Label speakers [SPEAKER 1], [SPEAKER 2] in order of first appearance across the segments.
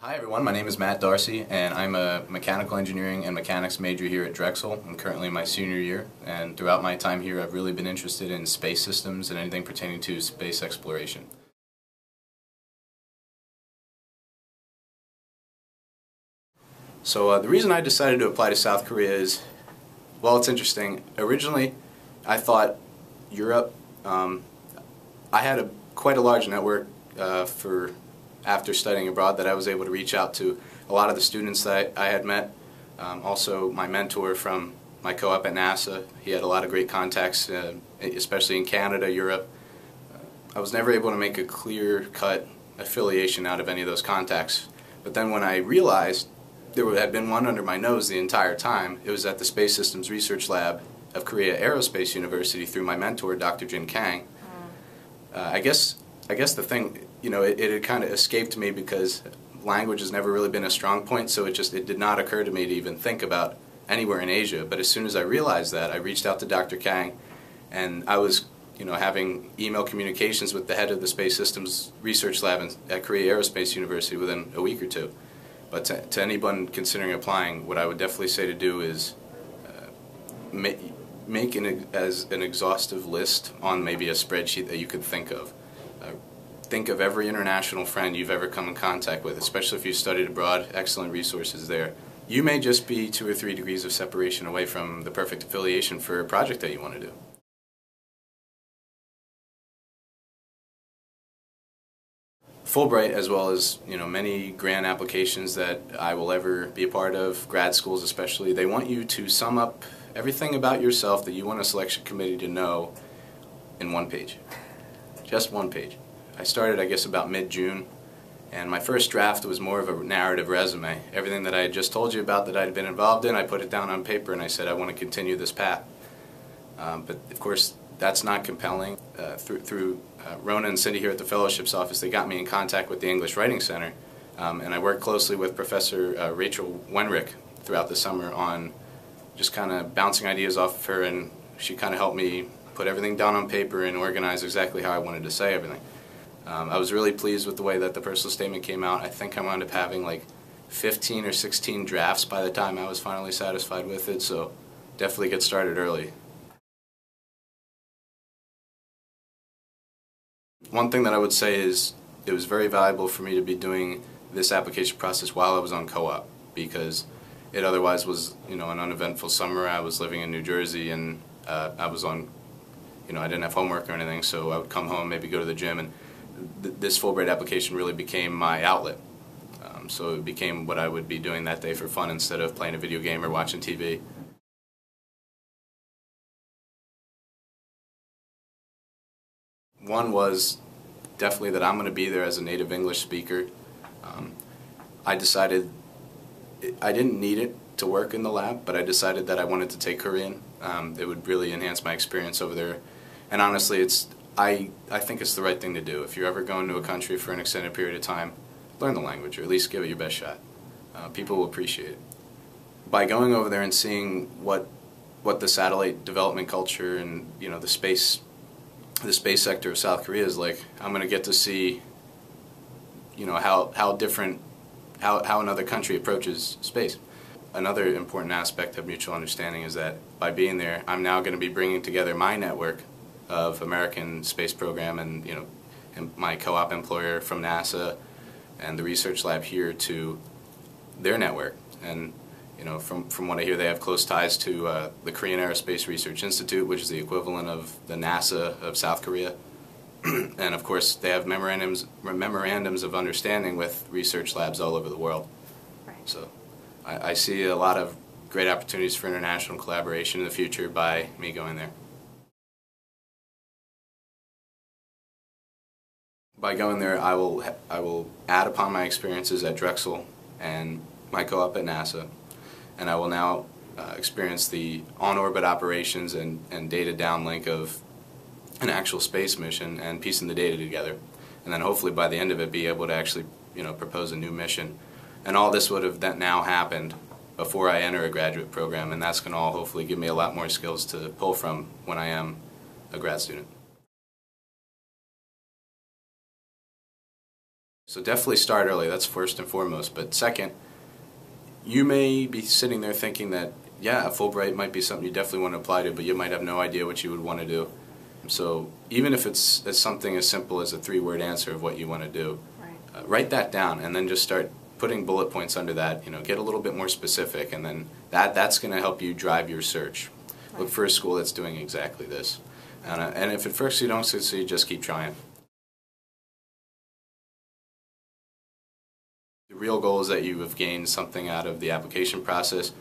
[SPEAKER 1] Hi everyone, my name is Matt Darcy and I'm a mechanical engineering and mechanics major here at Drexel. I'm currently in my senior year, and throughout my time here I've really been interested in space systems and anything pertaining to space exploration. So the reason I decided to apply to South Korea is, well, it's interesting. Originally I thought Europe. I had quite a large network after studying abroad that I was able to reach out to a lot of the students that I had met. Also my mentor from my co-op at NASA, he had a lot of great contacts, especially in Canada, Europe. I was never able to make a clear-cut affiliation out of any of those contacts. But then when I realized there had been one under my nose the entire time, it was at the Space Systems Research Lab of Korea Aerospace University through my mentor, Dr. Jin Kang. I guess the thing, it had kind of escaped me because language has never really been a strong point, so it did not occur to me to even think about anywhere in Asia. But as soon as I realized that, I reached out to Dr. Kang, and I was having email communications with the head of the Space Systems Research Lab at Korea Aerospace University within a week or two. But to anyone considering applying, what I would definitely say to do is make an exhaustive list on maybe a spreadsheet that you could think of. Think of every international friend you've ever come in contact with, especially if you studied abroad. Excellent resources there. You may just be 2 or 3 degrees of separation away from the perfect affiliation for a project that you want to do. Fulbright, as well as many grant applications that I will ever be a part of, grad schools especially, they want you to sum up everything about yourself that you want a selection committee to know in 1 page. Just 1 page. I started, I guess, about mid-June, and my first draft was more of a narrative resume. Everything that I had just told you about that I had been involved in, I put it down on paper and I said I want to continue this path. But of course, that's not compelling. Through Rona and Cindy here at the Fellowships Office, they got me in contact with the English Writing Center, and I worked closely with Professor Rachel Wenrick throughout the summer on just kind of bouncing ideas off of her, and she kind of helped me put everything down on paper and organize exactly how I wanted to say everything. I was really pleased with the way that the personal statement came out. I think I wound up having like 15 or 16 drafts by the time I was finally satisfied with it, so definitely get started early. One thing that I would say is it was very valuable for me to be doing this application process while I was on co-op, because it otherwise was an uneventful summer. I was living in New Jersey, and I was on, I didn't have homework or anything, so I would come home, maybe go to the gym, and this Fulbright application really became my outlet. So it became what I would be doing that day for fun instead of playing a video game or watching TV. One was definitely that I'm going to be there as a native English speaker. I decided I didn't need it to work in the lab, but I decided that I wanted to take Korean. It would really enhance my experience over there. And honestly, I think it's the right thing to do. If you're ever going to a country for an extended period of time, learn the language, or at least give it your best shot. People will appreciate it. By going over there and seeing what the satellite development culture and the space sector of South Korea is like, I'm going to get to see how another country approaches space. Another important aspect of mutual understanding is that by being there, I'm now going to be bringing together my network of American space program and my co-op employer from NASA and the research lab here to their network. And from what I hear, they have close ties to the Korean Aerospace Research Institute, which is the equivalent of the NASA of South Korea. And of course, they have memorandums of understanding with research labs all over the world.
[SPEAKER 2] Right.
[SPEAKER 1] So I see a lot of great opportunities for international collaboration in the future by me going there. By going there, I will add upon my experiences at Drexel and my co-op at NASA, and I will now experience the on-orbit operations and data downlink of an actual space mission and piecing the data together, and then hopefully by the end of it be able to actually propose a new mission. And all this would have now happened before I enter a graduate program, and that's going to all hopefully give me a lot more skills to pull from when I am a grad student. So definitely start early, that's first and foremost. But second, you may be sitting there thinking that, yeah, a Fulbright might be something you definitely want to apply to, but you might have no idea what you would want to do. So even if it's something as simple as a 3-word answer of what you want to do,
[SPEAKER 2] Right.
[SPEAKER 1] write that down and then just start putting bullet points under that. Get a little bit more specific, and then that's going to help you drive your search.
[SPEAKER 2] Right.
[SPEAKER 1] Look for a school that's doing exactly this. And if at first you don't succeed, just keep trying. The real goal is that you have gained something out of the application process.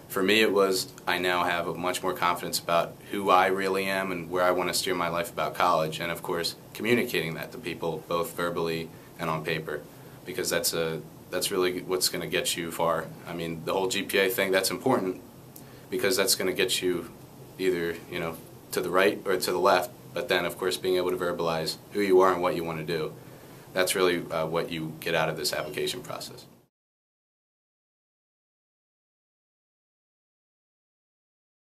[SPEAKER 1] For me, it was I now have a much more confidence about who I really am and where I want to steer my life about college, and of course communicating that to people both verbally and on paper, because that's really what's going to get you far. I mean, the whole GPA thing, that's important because that's going to get you either to the right or to the left, but then of course being able to verbalize who you are and what you want to do. That's really what you get out of this application process.